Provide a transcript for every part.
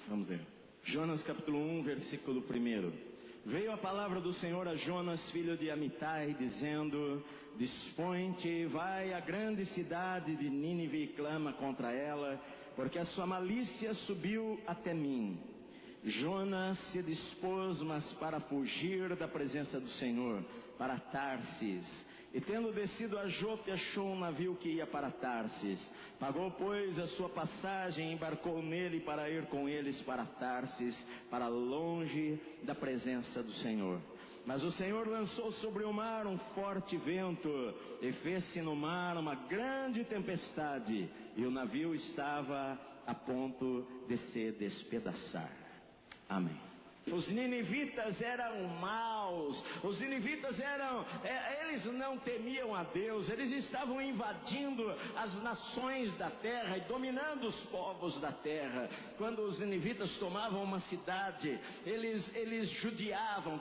Vamos ler. Jonas capítulo 1, versículo 1. Veio a palavra do Senhor a Jonas, filho de Amitai, dizendo: Dispõe-te, vai à grande cidade de Nínive e clama contra ela, porque a sua malícia subiu até mim. Jonas se dispôs, mas para fugir da presença do Senhor, para Tarsis. E tendo descido a Jope, achou um navio que ia para Tarsis. Pagou, pois, a sua passagem, embarcou nele para ir com eles para Tarsis, para longe da presença do Senhor. Mas o Senhor lançou sobre o mar um forte vento, e fez-se no mar uma grande tempestade, e o navio estava a ponto de se despedaçar. Amém. Os ninivitas eram maus, os ninivitas eles não temiam a Deus, eles estavam invadindo as nações da terra e dominando os povos da terra. Quando os ninivitas tomavam uma cidade, eles judiavam,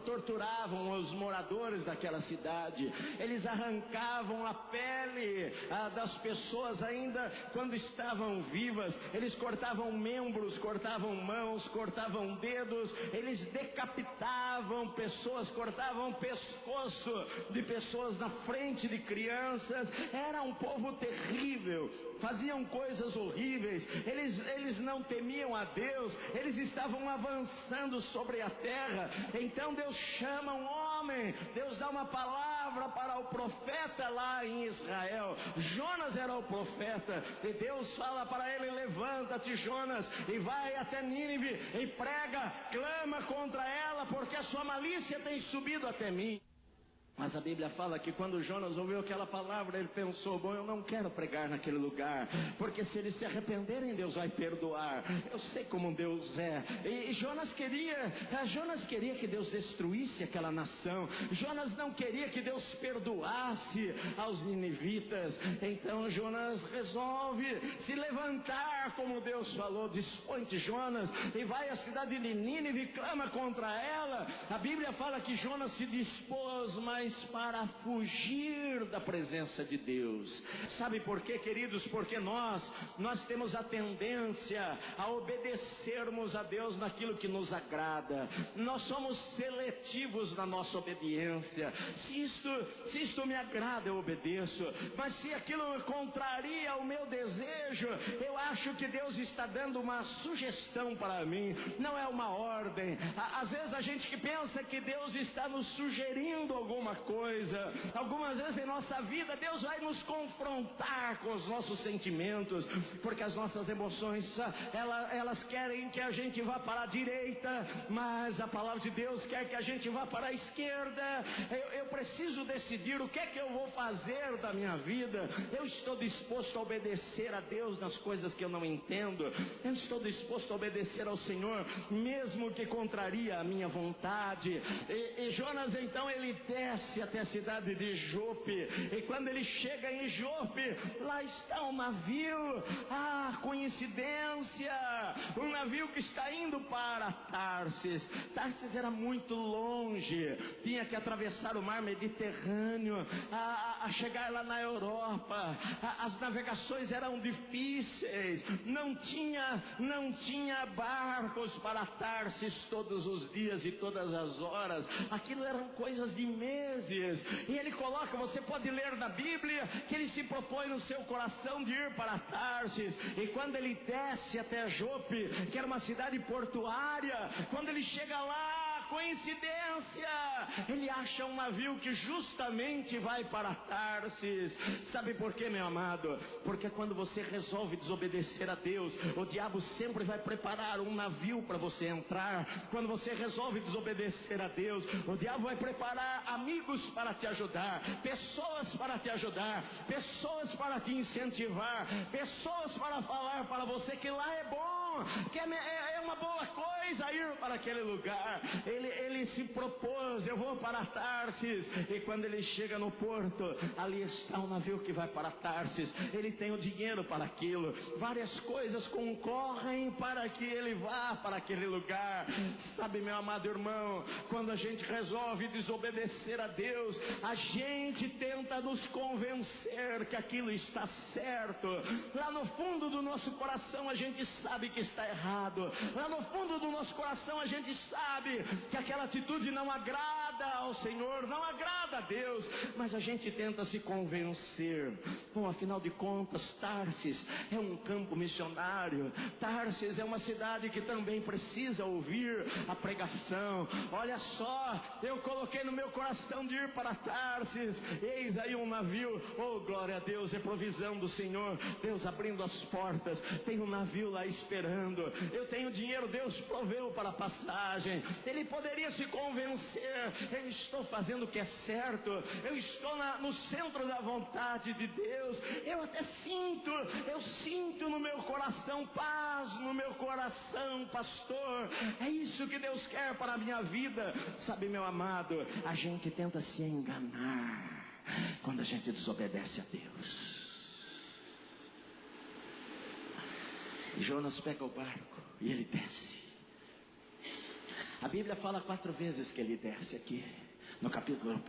torturavam os moradores daquela cidade, eles arrancavam a pele das pessoas ainda quando estavam vivas, eles cortavam membros, cortavam mãos, cortavam dedos, eles decapitavam pessoas, cortavam o pescoço de pessoas na frente de crianças. Era um povo terrível, faziam coisas horríveis. Eles não temiam a Deus, eles estavam avançando sobre a terra. Então Deus chama um homem, Deus dá uma palavra para o profeta lá em Israel. Jonas era o profeta, e Deus fala para ele: levanta-te, Jonas, e vai até Nínive e prega, clama contra ela, porque a sua malícia tem subido até mim. Mas a Bíblia fala que quando Jonas ouviu aquela palavra, ele pensou: bom, eu não quero pregar naquele lugar, porque se eles se arrependerem, Deus vai perdoar. Eu sei como Deus é. E Jonas queria que Deus destruísse aquela nação. Jonas não queria que Deus perdoasse aos ninivitas. Então Jonas resolve se levantar, como Deus falou: dispõe-te, Jonas, e vai à cidade de Nínive e clama contra ela. A Bíblia fala que Jonas se dispôs, mas para fugir da presença de Deus. Sabe por quê, queridos? Porque nós temos a tendência a obedecermos a Deus naquilo que nos agrada. Nós somos seletivos na nossa obediência. Se isto me agrada, eu obedeço. Mas se aquilo contraria o meu desejo, eu acho que Deus está dando uma sugestão para mim, não é uma ordem. Às vezes a gente que pensa que Deus está nos sugerindo alguma coisa. Algumas vezes em nossa vida Deus vai nos confrontar com os nossos sentimentos, porque as nossas emoções elas querem que a gente vá para a direita, mas a palavra de Deus quer que a gente vá para a esquerda. Eu preciso decidir o que é que eu vou fazer da minha vida. Eu estou disposto a obedecer a Deus nas coisas que eu não entendo. Eu estou disposto a obedecer ao Senhor, mesmo que contraria a minha vontade. E Jonas então ele desce até a cidade de Jope, e quando ele chega em Jope, lá está um navio. Coincidência, um navio que está indo para Tarsis. Tarsis era muito longe, tinha que atravessar o mar Mediterrâneo, a chegar lá na Europa. As navegações eram difíceis, não tinha barcos para Tarsis todos os dias e todas as horas. Aquilo eram coisas de meses. E ele coloca, você pode ler na Bíblia, que ele se propõe no seu coração de ir para Tarsis. E quando ele desce até Jope, que era uma cidade portuária, quando ele chega lá, coincidência, ele acha um navio que justamente vai para Tarsis. Sabe por quê, meu amado? Porque quando você resolve desobedecer a Deus, o diabo sempre vai preparar um navio para você entrar. Quando você resolve desobedecer a Deus, o diabo vai preparar amigos para te ajudar, pessoas para te ajudar, pessoas para te incentivar, pessoas para falar para você que lá é bom, que é uma boa coisa ir para aquele lugar. Ele se propôs: eu vou para Tarsis. E quando ele chega no porto, ali está um navio que vai para Tarsis. Ele tem o dinheiro para aquilo, várias coisas concorrem para que ele vá para aquele lugar. Sabe, meu amado irmão, quando a gente resolve desobedecer a Deus, a gente tenta nos convencer que aquilo está certo. Lá no fundo do nosso coração a gente sabe que está errado. Lá no fundo do nosso coração a gente sabe que aquela atitude não agrada ao Senhor, não agrada a Deus, mas a gente tenta se convencer. Bom, afinal de contas, Tarsis é um campo missionário. Tarsis é uma cidade que também precisa ouvir a pregação. Olha só, eu coloquei no meu coração de ir para Tarsis. Eis aí um navio. Oh, glória a Deus, é provisão do Senhor. Deus abrindo as portas. Tem um navio lá esperando. Eu tenho dinheiro, Deus proveu para a passagem. Ele poderia se convencer. Eu estou fazendo o que é certo. Eu estou no centro da vontade de Deus. Eu até sinto no meu coração paz no meu coração, pastor. É isso que Deus quer para a minha vida. Sabe, meu amado, a gente tenta se enganar quando a gente desobedece a Deus. Jonas pega o barco e ele desce. A Bíblia fala 4 vezes que ele desce aqui. No capítulo 1,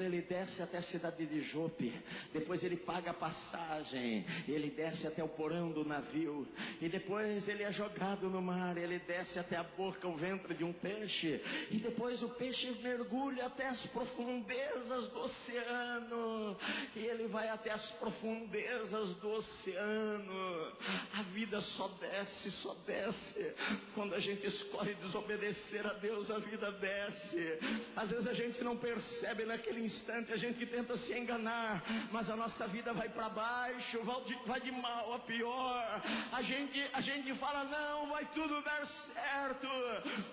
ele desce até a cidade de Jope, depois ele paga a passagem, ele desce até o porão do navio, e depois ele é jogado no mar, ele desce até a boca, o ventre de um peixe, e depois o peixe mergulha até as profundezas do oceano, e ele vai até as profundezas do oceano. A vida só desce, quando a gente escolhe desobedecer a Deus, a vida desce. Às vezes a gente não percebe naquele instante, a gente tenta se enganar, mas a nossa vida vai para baixo, vai de mal a pior. A gente fala, não, vai tudo dar certo,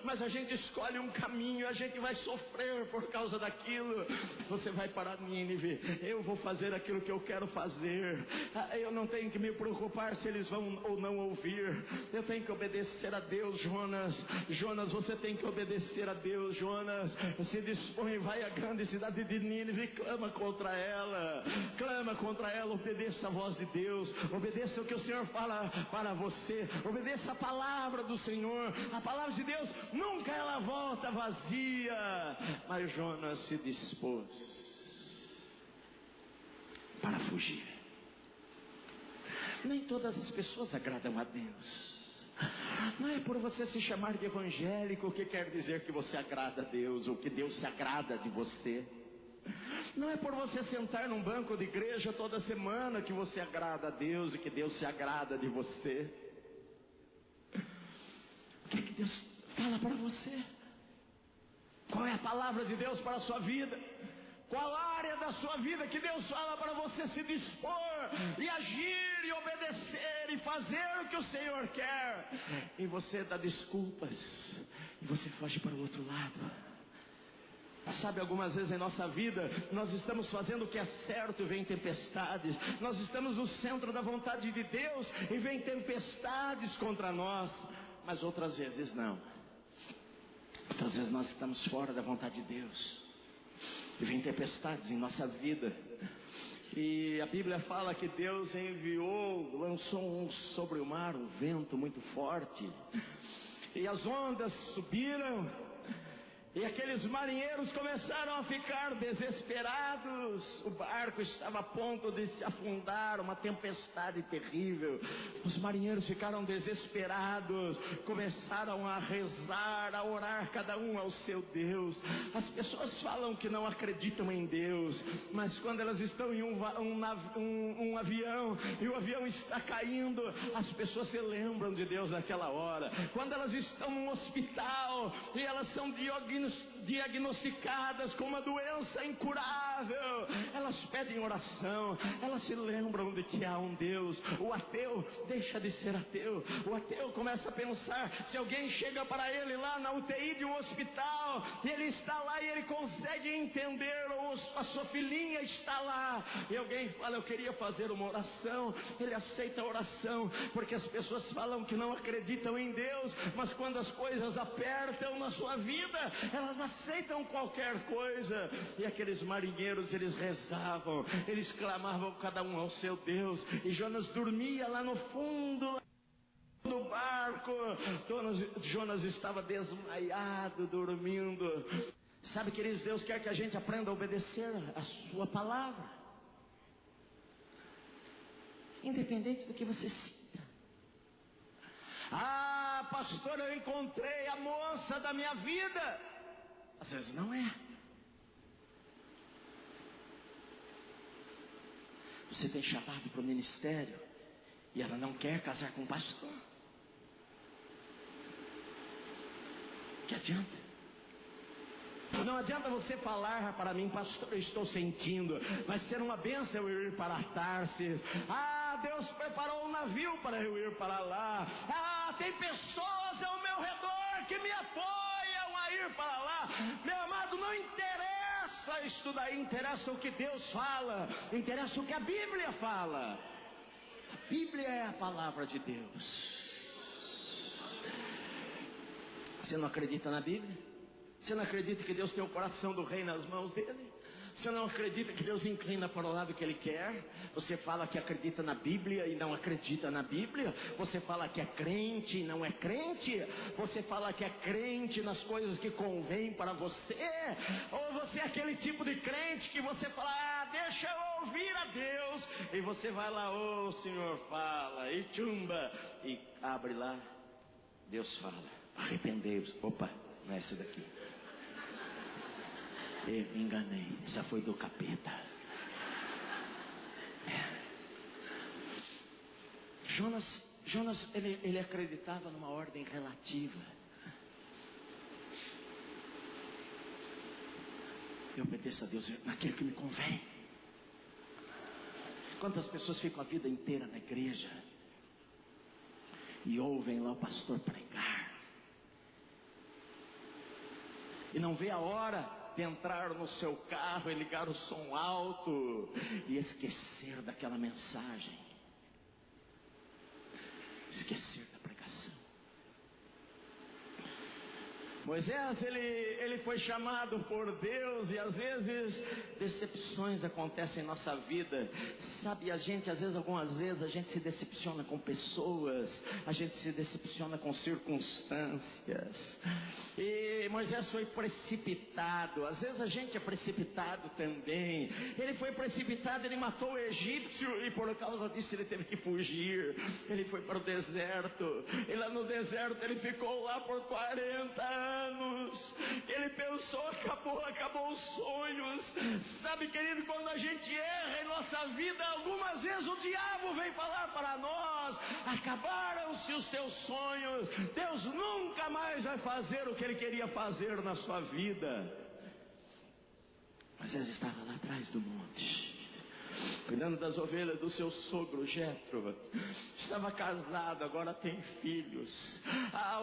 mas a gente escolhe um caminho, a gente vai sofrer por causa daquilo. Você vai para Nínive, eu vou fazer aquilo que eu quero fazer, eu não tenho que me preocupar se eles vão ou não ouvir, eu tenho que obedecer a Deus. Jonas, você tem que obedecer a Deus. Jonas, se dispõe, vai à grande cidade de Nínive e clama contra ela, obedeça a voz de Deus, obedeça o que o Senhor fala para você, obedeça a palavra do Senhor. A palavra de Deus nunca ela volta vazia. Mas Jonas se dispôs para fugir. Nem todas as pessoas agradam a Deus. Não é por você se chamar de evangélico que quer dizer que você agrada a Deus, ou que Deus se agrada de você. Não é por você sentar num banco de igreja toda semana que você agrada a Deus e que Deus se agrada de você. O que é que Deus fala para você? Qual é a palavra de Deus para a sua vida? Qual área da sua vida que Deus fala para você se dispor e agir e obedecer e fazer o que o Senhor quer? E você dá desculpas e você foge para o outro lado. Sabe, algumas vezes em nossa vida nós estamos fazendo o que é certo e vem tempestades. Nós estamos no centro da vontade de Deus e vem tempestades contra nós. Mas outras vezes não. Outras vezes nós estamos fora da vontade de Deus e vem tempestades em nossa vida. E a Bíblia fala que Deus lançou sobre o mar um vento muito forte, e as ondas subiram, e aqueles marinheiros começaram a ficar desesperados. O barco estava a ponto de se afundar, uma tempestade terrível. Os marinheiros ficaram desesperados, começaram a rezar, a orar, cada um ao seu Deus. As pessoas falam que não acreditam em Deus, mas quando elas estão em um avião e o avião está caindo, as pessoas se lembram de Deus naquela hora. Quando elas estão num hospital e elas são diagnosticadas com uma doença incurável, elas pedem oração, elas se lembram de que há um Deus. O ateu deixa de ser ateu. O ateu começa a pensar, se alguém chega para ele lá na UTI de um hospital, e ele está lá e ele consegue entender, ou a sua filhinha está lá, e alguém fala, eu queria fazer uma oração, ele aceita a oração, porque as pessoas falam que não acreditam em Deus, mas quando as coisas apertam na sua vida, elas aceitam qualquer coisa. E aqueles marinheiros, eles rezavam, eles clamavam cada um ao seu Deus, e Jonas dormia lá no fundo do barco. Jonas estava desmaiado, dormindo. Sabe, queridos, Deus quer que a gente aprenda a obedecer a sua palavra, independente do que você sinta. pastor, eu encontrei a moça da minha vida. Às vezes não é. Você tem chamado para o ministério e ela não quer casar com o pastor. Que adianta? Não adianta você falar para mim, pastor, eu estou sentindo, vai ser uma bênção eu ir para Tarsis. Deus preparou um navio para eu ir para lá. Tem pessoas ao meu redor que me apoiam a ir para lá. Meu amado, não interessa isso daí, interessa o que Deus fala, interessa o que a Bíblia fala. A Bíblia é a palavra de Deus. Você não acredita na Bíblia? Você não acredita que Deus tem o coração do rei nas mãos dele? Você não acredita que Deus inclina para o lado que Ele quer? Você fala que acredita na Bíblia e não acredita na Bíblia? Você fala que é crente e não é crente? Você fala que é crente nas coisas que convêm para você? Ou você é aquele tipo de crente que você fala, deixa eu ouvir a Deus, e você vai lá, o Senhor fala, e tchumba, e abre lá, Deus fala, arrependei-vos. Opa, não é essa daqui. Eu me enganei, essa foi do capeta. Jonas, ele acreditava numa ordem relativa. Eu obedeço a Deus naquilo que me convém. Quantas pessoas ficam a vida inteira na igreja e ouvem lá o pastor pregar e não vê a hora de entrar no seu carro e ligar o som alto e esquecer daquela mensagem, esquecer da pregação. Moisés, ele foi chamado por Deus, e às vezes decepções acontecem em nossa vida. Sabe, às vezes, algumas vezes a gente se decepciona com pessoas, a gente se decepciona com circunstâncias. E Moisés foi precipitado. Às vezes a gente é precipitado também. Ele foi precipitado, ele matou o egípcio e por causa disso ele teve que fugir. Ele foi para o deserto. E lá no deserto ele ficou lá por 40 anos. Ele pensou, acabou os sonhos. Sabe, querido, quando a gente erra em nossa vida, algumas vezes o diabo vem falar para nós, acabaram-se os teus sonhos, Deus nunca mais vai fazer o que Ele queria fazer na sua vida. Mas ele estava lá atrás do monte, cuidando das ovelhas do seu sogro Jetro. Estava casado, agora tem filhos.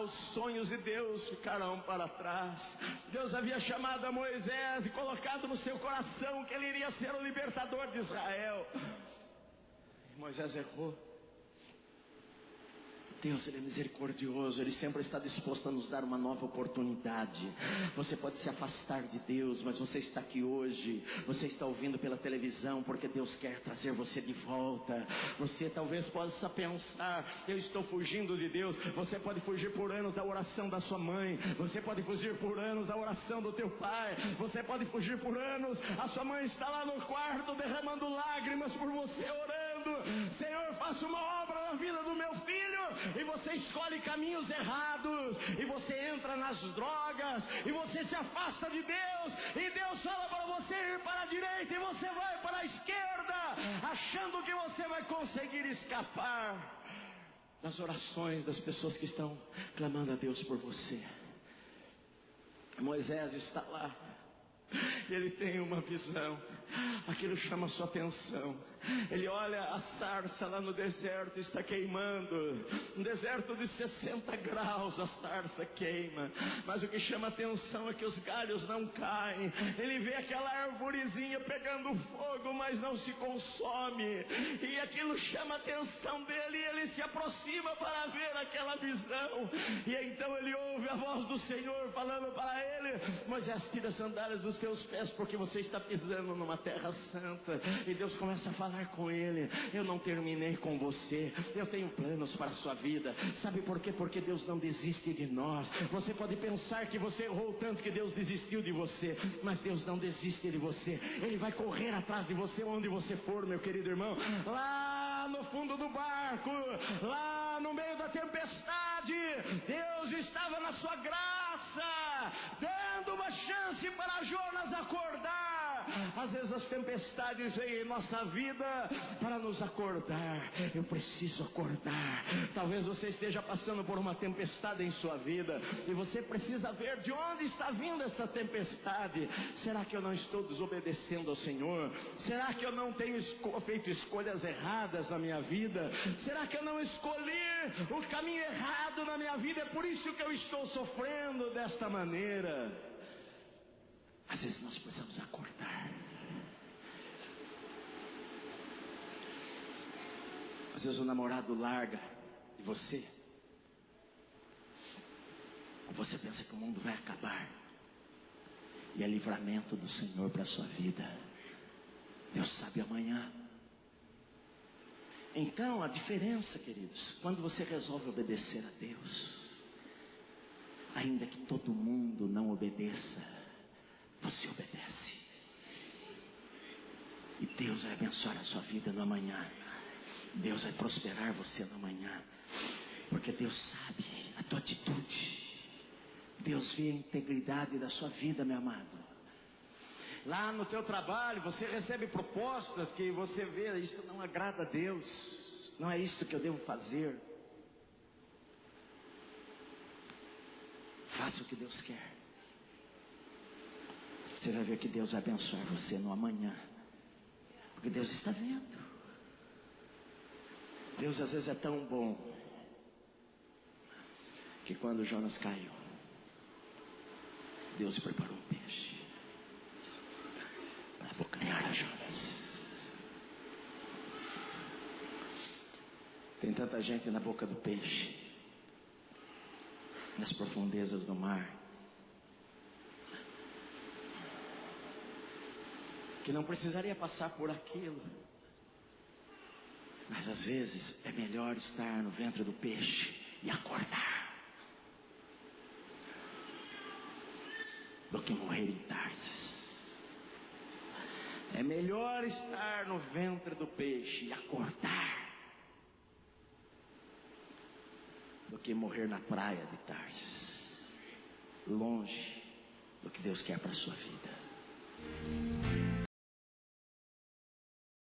Os sonhos de Deus ficarão para trás. Deus havia chamado a Moisés e colocado no seu coração que ele iria ser o libertador de Israel. E Moisés errou. Deus, Ele é misericordioso, Ele sempre está disposto a nos dar uma nova oportunidade. Você pode se afastar de Deus, mas você está aqui hoje, você está ouvindo pela televisão, porque Deus quer trazer você de volta. Você talvez possa pensar, eu estou fugindo de Deus. Você pode fugir por anos da oração da sua mãe, você pode fugir por anos da oração do teu pai, você pode fugir por anos, a sua mãe está lá no quarto derramando lágrimas por você, orando, Senhor, faça uma obra na vida do meu filho. E você escolhe caminhos errados, e você entra nas drogas, e você se afasta de Deus, e Deus fala para você ir para a direita, e você vai para a esquerda, achando que você vai conseguir escapar das orações das pessoas que estão clamando a Deus por você. Moisés está lá, ele tem uma visão, aquilo chama a sua atenção. Ele olha a sarça lá no deserto, está queimando, um deserto de 60 graus, a sarça queima, mas o que chama atenção é que os galhos não caem. Ele vê aquela arvorezinha pegando fogo, mas não se consome, e aquilo chama a atenção dele, e ele se aproxima para ver aquela visão, e então ele ouve a voz do Senhor falando para ele: Moisés, tira as sandálias dos teus pés, porque você está pisando numa terra santa. E Deus começa a falar com ele: eu não terminei com você, eu tenho planos para a sua vida. Sabe por quê? Porque Deus não desiste de nós. Você pode pensar que você errou tanto que Deus desistiu de você, mas Deus não desiste de você. Ele vai correr atrás de você onde você for, meu querido irmão. Lá no fundo do barco, lá no meio da tempestade, Deus estava na sua graça, dando uma chance para Jonas acordar. Às vezes as tempestades vêm em nossa vida para nos acordar. Eu preciso acordar. Talvez você esteja passando por uma tempestade em sua vida e você precisa ver de onde está vindo esta tempestade. Será que eu não estou desobedecendo ao Senhor? Será que eu não tenho feito escolhas erradas na minha vida? Será que eu não escolhi o caminho errado na minha vida? É por isso que eu estou sofrendo desta maneira. Às vezes nós precisamos acordar. Às vezes o namorado larga de você. Você pensa que o mundo vai acabar. E é livramento do Senhor para a sua vida. Deus sabe amanhã. Então a diferença, queridos, quando você resolve obedecer a Deus, ainda que todo mundo não obedeça, você obedece. E Deus vai abençoar a sua vida no amanhã. Deus vai prosperar você no amanhã. Porque Deus sabe a tua atitude. Deus vê a integridade da sua vida, meu amado. Lá no teu trabalho, você recebe propostas que você vê, isso não agrada a Deus. Não é isso que eu devo fazer. Faça o que Deus quer. Você vai ver que Deus vai abençoar você no amanhã. Porque Deus está vendo. Deus às vezes é tão bom que quando Jonas caiu, Deus preparou um peixe para abocanhar a Jonas. Tem tanta gente na boca do peixe, nas profundezas do mar, que não precisaria passar por aquilo. Mas às vezes é melhor estar no ventre do peixe e acordar do que morrer em Tarsis. É melhor estar no ventre do peixe e acordar do que morrer na praia de Tarsis, longe do que Deus quer para a sua vida.